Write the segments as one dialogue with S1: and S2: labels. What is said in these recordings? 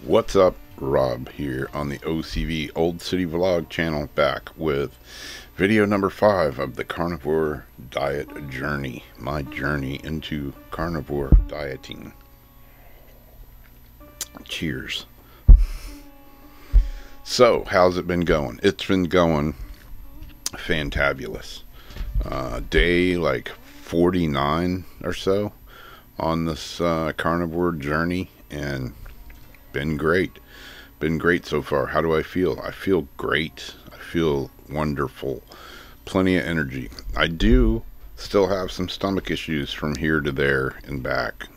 S1: What's up, Rob here on the OCV Old City Vlog channel, back with video number 5 of the carnivore diet journey. My journey into carnivore dieting. Cheers. So, how's it been going? It's been going fantabulous. Day like 49 or so on this carnivore journey, and been great so far. How do I feel? I feel great. I feel wonderful, plenty of energy. I do still have some stomach issues from here to there and back.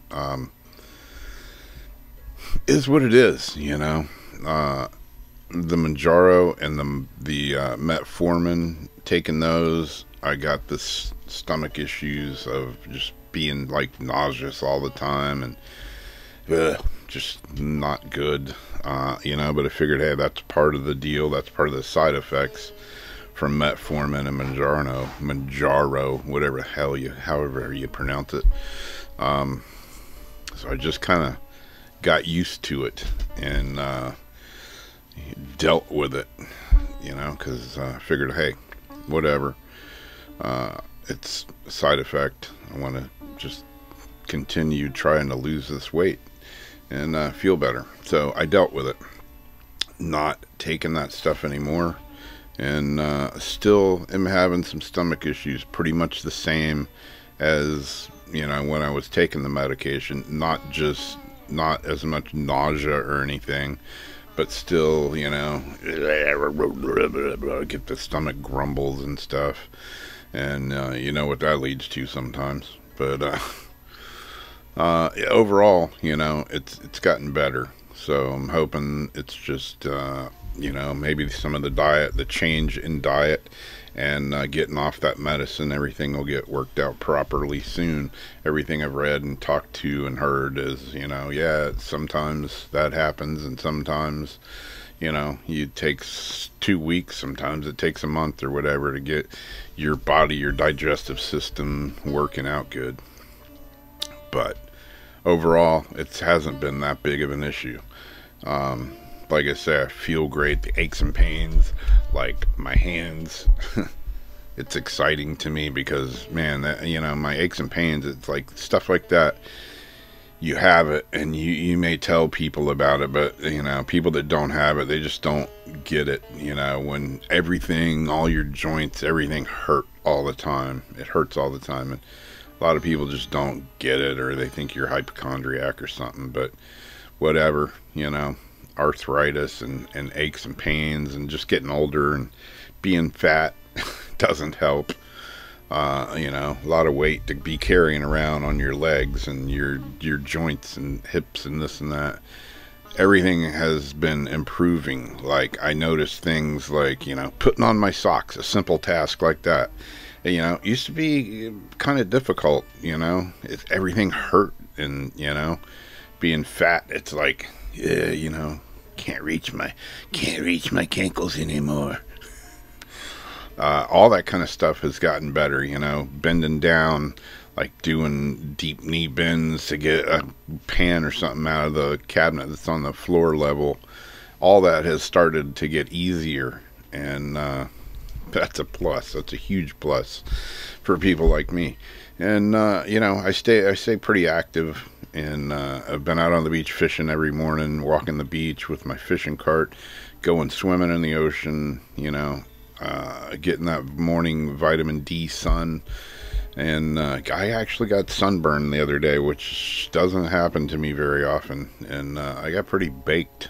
S1: Is what it is, you know. The Manjaro and the metformin, taking those, I got this stomach issues of just being like nauseous all the time, and just not good, you know. But I figured, hey, that's part of the deal. That's part of the side effects from metformin and Manjaro, whatever the hell however you pronounce it. So I just kind of got used to it and dealt with it, you know, because I figured, hey, whatever. It's a side effect. I want to just continue trying to lose this weight and feel better. So I dealt with it, not taking that stuff anymore, and still am having some stomach issues, pretty much the same as, you know, when I was taking the medication. Not as much nausea or anything, but still, you know, get the stomach grumbles and stuff, and you know what that leads to sometimes. But overall, you know, it's gotten better. So I'm hoping it's just, you know, maybe some of the change in diet, and getting off that medicine, everything will get worked out properly soon. Everything I've read and talked to and heard is, you know, yeah, sometimes that happens, and sometimes, you know, it takes 2 weeks, sometimes it takes a month or whatever to get your body, your digestive system working out good. But overall, it hasn't been that big of an issue. Like I say, I feel great. The aches and pains, like my hands, it's exciting to me because, man, that, you know, my aches and pains, it's like stuff like that. You have it, and you may tell people about it, but, you know, people that don't have it, they just don't get it. You know, when everything, all your joints, everything hurt all the time. It hurts all the time, and a lot of people just don't get it, or they think you're hypochondriac or something. But whatever, you know, arthritis and aches and pains, and just getting older and being fat doesn't help. You know, a lot of weight to be carrying around on your legs and your joints and hips and this and that. Everything has been improving. Like, I noticed things like, you know, putting on my socks, a simple task like that. You know, it used to be kind of difficult, you know. Everything hurt, and, you know, being fat, it's like, yeah, you know, can't reach my cankles anymore. All that kind of stuff has gotten better, you know, bending down, like doing deep knee bends to get a pan or something out of the cabinet that's on the floor level. All that has started to get easier, and that's a plus. That's a huge plus for people like me. And you know, I stay pretty active, and I've been out on the beach fishing every morning, walking the beach with my fishing cart, going swimming in the ocean, you know, getting that morning vitamin D sun. And I actually got sunburned the other day, which doesn't happen to me very often, and I got pretty baked.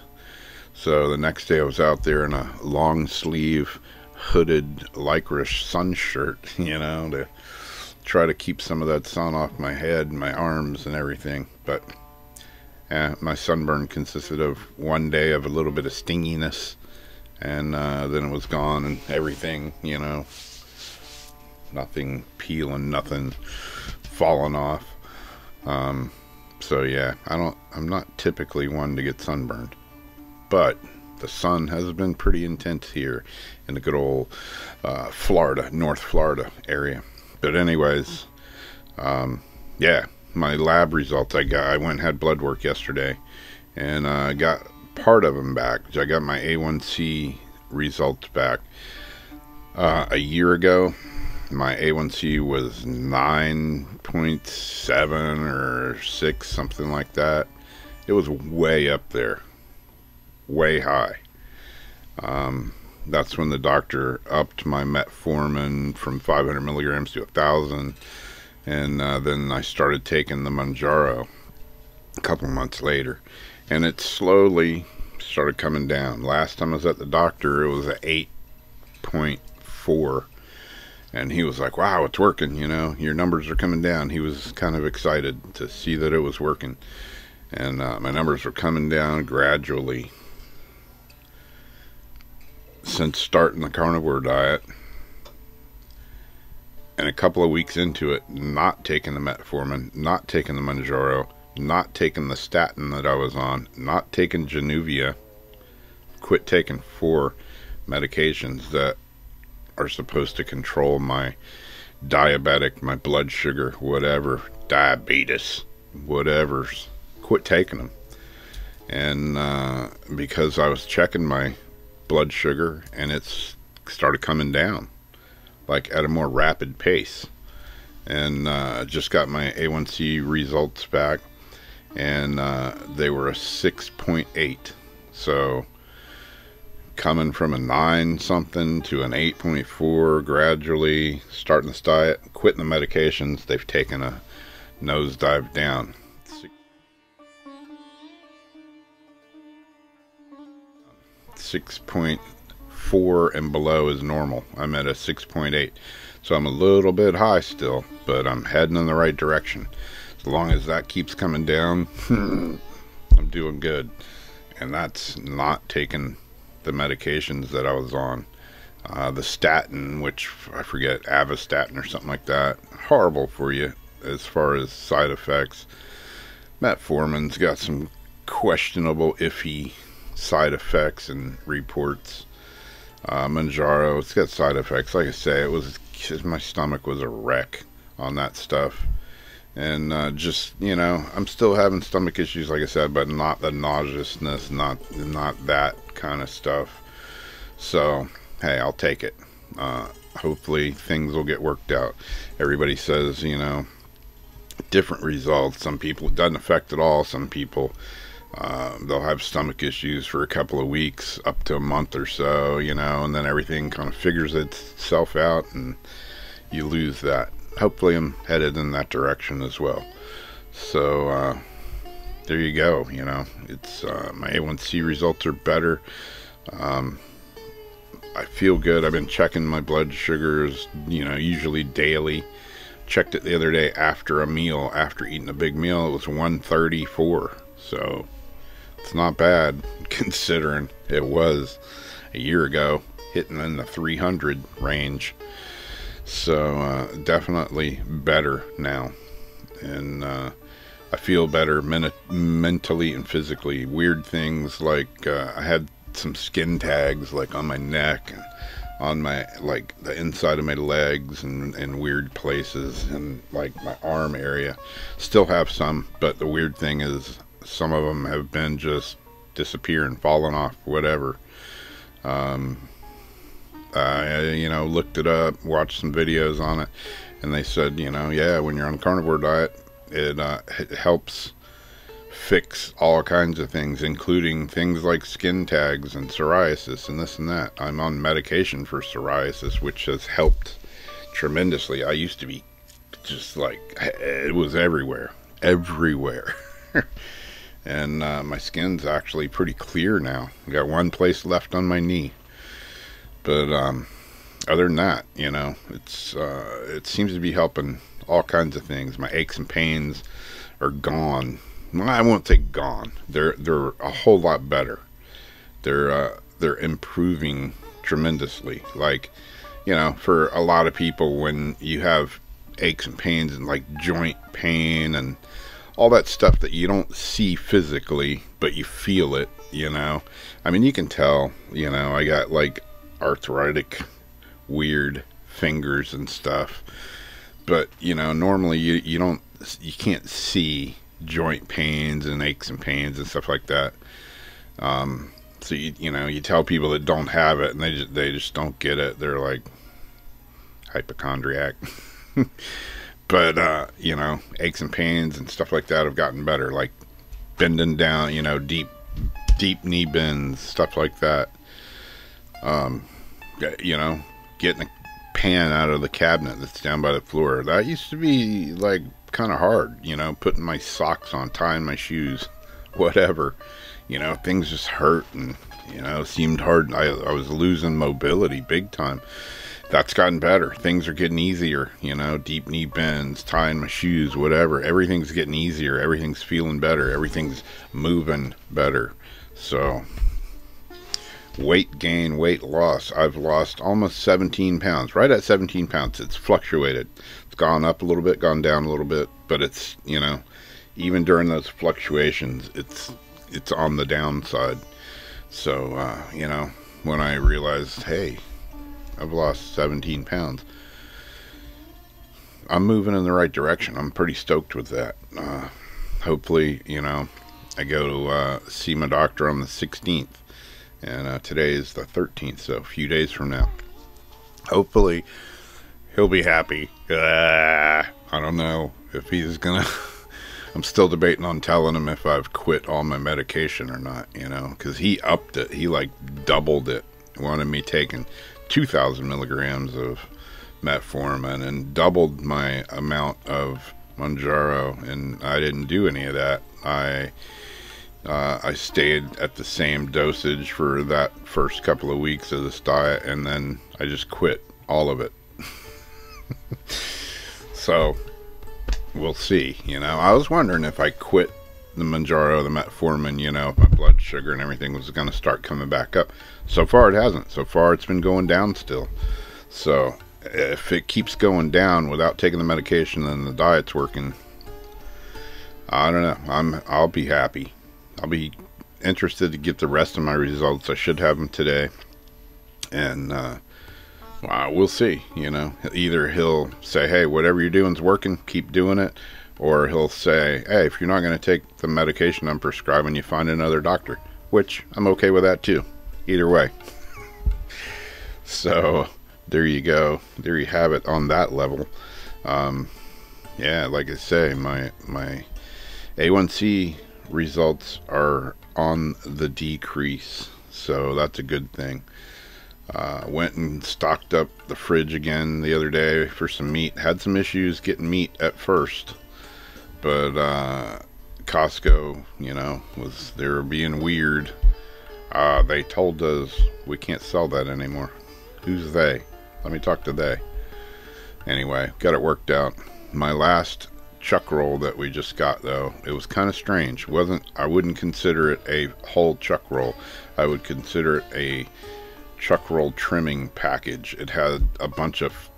S1: So the next day I was out there in a long sleeve hooded lycra sun shirt, you know, to try to keep some of that sun off my head and my arms and everything. But my sunburn consisted of one day of a little bit of stinginess, and then it was gone, and everything, you know, nothing peeling, nothing falling off. So yeah, I'm not typically one to get sunburned, but the sun has been pretty intense here in the good old Florida, North Florida area. But anyways, yeah, my lab results, I went and had blood work yesterday, and got part of them back. I got my A1C results back a year ago. My A1C was 9.7 or 6, something like that. It was way up there, way high. That's when the doctor upped my metformin from 500 milligrams to 1,000, and then I started taking the Mounjaro a couple months later, and it slowly started coming down. Last time I was at the doctor, it was at 8.4, and he was like, "Wow, it's working, you know, your numbers are coming down." He was kind of excited to see that it was working, and my numbers were coming down gradually since starting the carnivore diet. And a couple of weeks into it, not taking the metformin, not taking the Mounjaro, not taking the statin that I was on, not taking Januvia, quit taking 4 medications that are supposed to control my diabetic, my blood sugar, whatever, diabetes, whatever's, quit taking them. And because I was checking my blood sugar, and it's started coming down like at a more rapid pace, and just got my A1C results back, and they were a 6.8, so coming from a 9 something to an 8.4, gradually starting this diet, quitting the medications, they've taken a nosedive down. 6.4 and below is normal. I'm at a 6.8, so I'm a little bit high still, but I'm heading in the right direction. As long as that keeps coming down, I'm doing good. And that's not taking the medications that I was on. The statin, which I forget, Avastatin or something like that, horrible for you as far as side effects. Metformin's got some questionable, iffy side effects and reports. Mounjaro, it's got side effects. Like I say, it was just, my stomach was a wreck on that stuff, and just, you know, I'm still having stomach issues, like I said, but not the nauseousness, not that kind of stuff. So hey, I'll take it. Hopefully things will get worked out. Everybody says, you know, different results. Some people it doesn't affect at all. Some people they'll have stomach issues for a couple of weeks, up to a month or so, you know, and then everything kind of figures itself out and you lose that. Hopefully I'm headed in that direction as well. So there you go. You know, it's my A1C results are better. I feel good. I've been checking my blood sugars, you know, usually daily. Checked it the other day after a meal, after eating a big meal. It was 134, so it's not bad considering it was a year ago, hitting in the 300 range. So definitely better now, and I feel better mentally and physically. Weird things like I had some skin tags like on my neck and on my, like, the inside of my legs and weird places, and like my arm area. Still have some, but the weird thing is some of them have been just disappearing, falling off, whatever. I, you know, looked it up, watched some videos on it, and they said, you know, yeah, when you're on a carnivore diet, it helps fix all kinds of things, including things like skin tags and psoriasis and this and that. I'm on medication for psoriasis, which has helped tremendously. I used to be just like, it was everywhere. And my skin's actually pretty clear now. I got one place left on my knee, but other than that, you know, it's it seems to be helping all kinds of things. My aches and pains are gone. Well, I won't say gone. They're a whole lot better. They're improving tremendously. Like, you know, for a lot of people, when you have aches and pains and like joint pain and all that stuff that you don't see physically, but you feel it, you know. I mean, you can tell, you know, I got like arthritic, weird fingers and stuff. But, you know, normally you can't see joint pains and aches and pains and stuff like that. So you tell people that don't have it, and they just don't get it. They're like hypochondriac. But aches and pains and stuff like that have gotten better, like bending down, deep knee bends, stuff like that. um Getting a pan out of the cabinet that's down by the floor, that used to be like kind of hard. Putting my socks on, tying my shoes, whatever. Things just hurt, and seemed hard. I was losing mobility big time. That's gotten better. Things are getting easier, deep knee bends, tying my shoes, whatever. Everything's getting easier. Everything's feeling better. Everything's moving better. So, weight gain, weight loss. I've lost almost 17 pounds. Right at 17 pounds. It's fluctuated. It's gone up a little bit, gone down a little bit. But it's, even during those fluctuations, it's on the downside. So, when I realized, hey, I've lost 17 pounds. I'm moving in the right direction. I'm pretty stoked with that. Hopefully, I go to see my doctor on the 16th. And today is the 13th, so a few days from now. Hopefully, he'll be happy. I don't know if he's gonna... I'm still debating on telling him if I've quit all my medication or not, because he upped it. He, doubled it. He wanted me taking 2,000 milligrams of metformin and doubled my amount of Mounjaro, and I didn't do any of that. I stayed at the same dosage for that first couple of weeks of this diet, and then I just quit all of it. So, we'll see. I was wondering if I quit the Mounjaro, the metformin, if my blood sugar and everything was going to start coming back up. So far it hasn't. So far it's been going down still. So if it keeps going down without taking the medication and the diet's working, I don't know. I'll be happy. I'll be interested to get the rest of my results. I should have them today. And we'll see. Either he'll say, hey, whatever you're doing's working, keep doing it. Or he'll say, hey, if you're not going to take the medication I'm prescribing, you find another doctor. Which, I'm okay with that too. Either way. So, there you go. There you have it on that level. Yeah, like I say, my A1C results are on the decrease. So, that's a good thing. Went and stocked up the fridge again the other day for some meat. Had some issues getting meat at first. But Costco, they were being weird. They told us we can't sell that anymore. Who's they? Let me talk to they. Anyway, got it worked out. My last chuck roll that we just got, though, it was kind of strange. I wouldn't consider it a whole chuck roll. I would consider it a chuck roll trimming package. It had a bunch of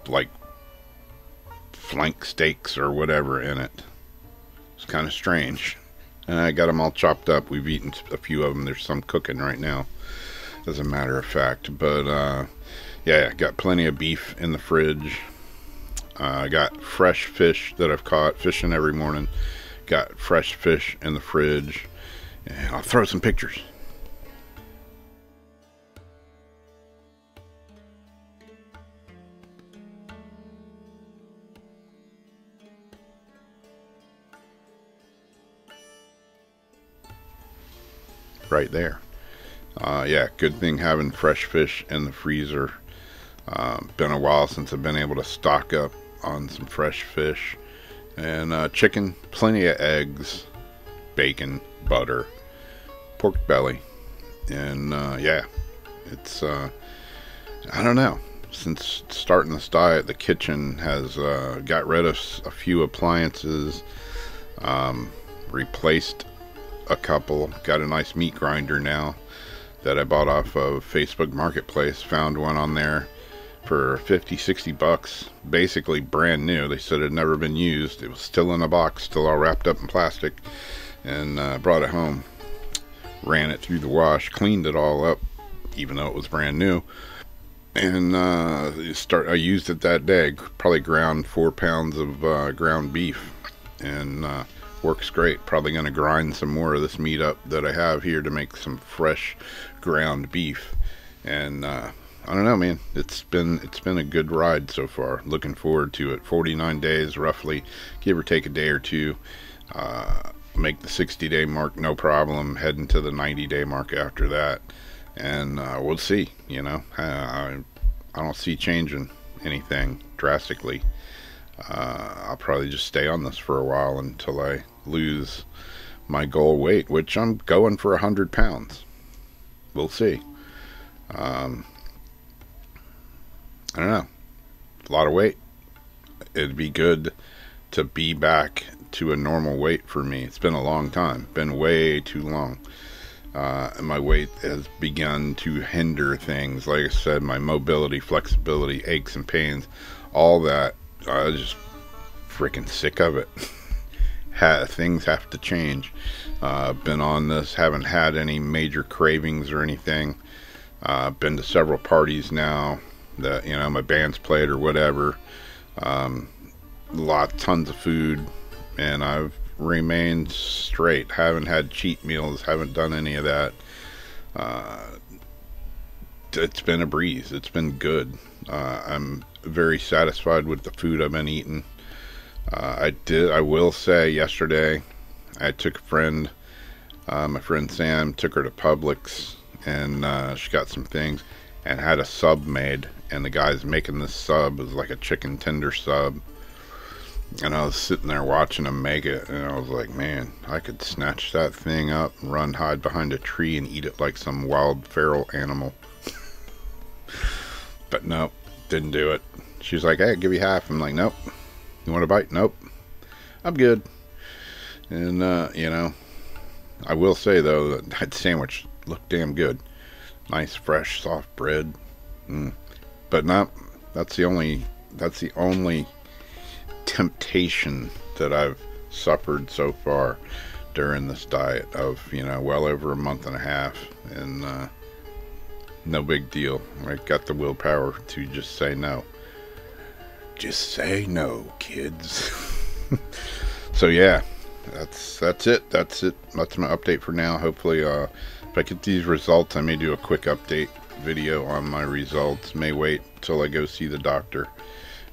S1: flank steaks or whatever in it. It's kind of strange. And I got them all chopped up. We've eaten a few of them. There's some cooking right now, as a matter of fact. But yeah, got plenty of beef in the fridge. I got fresh fish that I've caught, fishing every morning. Got fresh fish in the fridge. And I'll throw some pictures. Right there. Yeah, good thing having fresh fish in the freezer. Been a while since I've been able to stock up on some fresh fish. And chicken, plenty of eggs, bacon, butter, pork belly. And yeah, it's, I don't know. Since starting this diet, the kitchen has got rid of a few appliances, replaced a couple, got a nice meat grinder now that I bought off of Facebook Marketplace. Found one on there for 50-60 bucks, basically brand new. They said it had never been used. It was still in a box, still all wrapped up in plastic, and brought it home, ran it through the wash, cleaned it all up even though it was brand new, and I used it that day. Probably ground 4 pounds of ground beef, and Works great. Probably going to grind some more of this meat up that I have here to make some fresh ground beef. And I don't know, man. It's been a good ride so far. Looking forward to it. 49 days roughly, give or take a day or two. Make the 60-day mark, no problem. Heading to the 90-day mark after that, and we'll see. You know, I don't see changing anything drastically. I'll probably just stay on this for a while until I lose my goal weight, which I'm going for 100 pounds. We'll see. I don't know. A lot of weight. It'd be good to be back to a normal weight for me. It's been a long time. Been way too long. And my weight has begun to hinder things. Like I said, my mobility, flexibility, aches and pains, all that. I just freaking sick of it. Things have to change. Been on this, haven't had any major cravings or anything. Been to several parties now that, you know, my band's played or whatever. Tons of food, and I've remained straight. Haven't had cheat meals, haven't done any of that. It's been a breeze. It's been good. I'm very satisfied with the food I've been eating. I will say yesterday I took a friend, my friend Sam, took her to Publix, and she got some things and had a sub made, and the guy's making this sub. It was like a chicken tender sub, and I was sitting there watching him make it, and I was like, man, I could snatch that thing up and run, hide behind a tree and eat it like some wild feral animal. But nope, didn't do it. She's like, hey, I'll give you half. I'm like, nope. You want a bite? Nope, I'm good. And you know, I will say though that sandwich looked damn good. Nice fresh soft bread. But not, that's the only temptation that I've suffered so far during this diet of, you know, well over a month and a half. And no big deal. I got the willpower to just say no. Just say no, kids. So yeah, that's it. That's my update for now. Hopefully if I get these results, I may do a quick update video on my results. May wait till I go see the doctor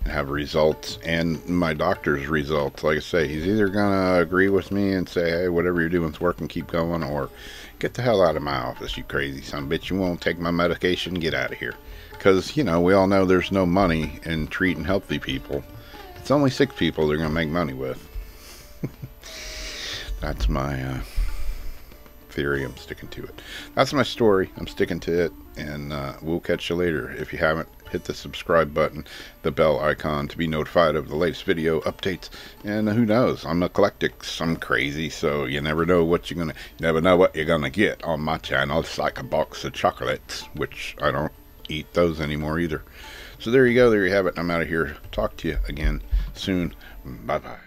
S1: and have results, and my doctor's results. Like I say, he's either gonna agree with me and say, hey, whatever you're doing's working, keep going, or get the hell out of my office, you crazy son of a bitch. You won't take my medication, get out of here. Because, you know, we all know there's no money in treating healthy people. It's only sick people they're going to make money with. That's my theory. I'm sticking to it. That's my story. I'm sticking to it. And we'll catch you later. If you haven't, hit the subscribe button, the bell icon to be notified of the latest video updates. And who knows? I'm eclectic. I'm crazy. So you never know what you're going to... You never know what you're going to get on my channel. It's like a box of chocolates, which I don't eat those anymore either. So there you go. There you have it. I'm out of here. Talk to you again soon. Bye bye.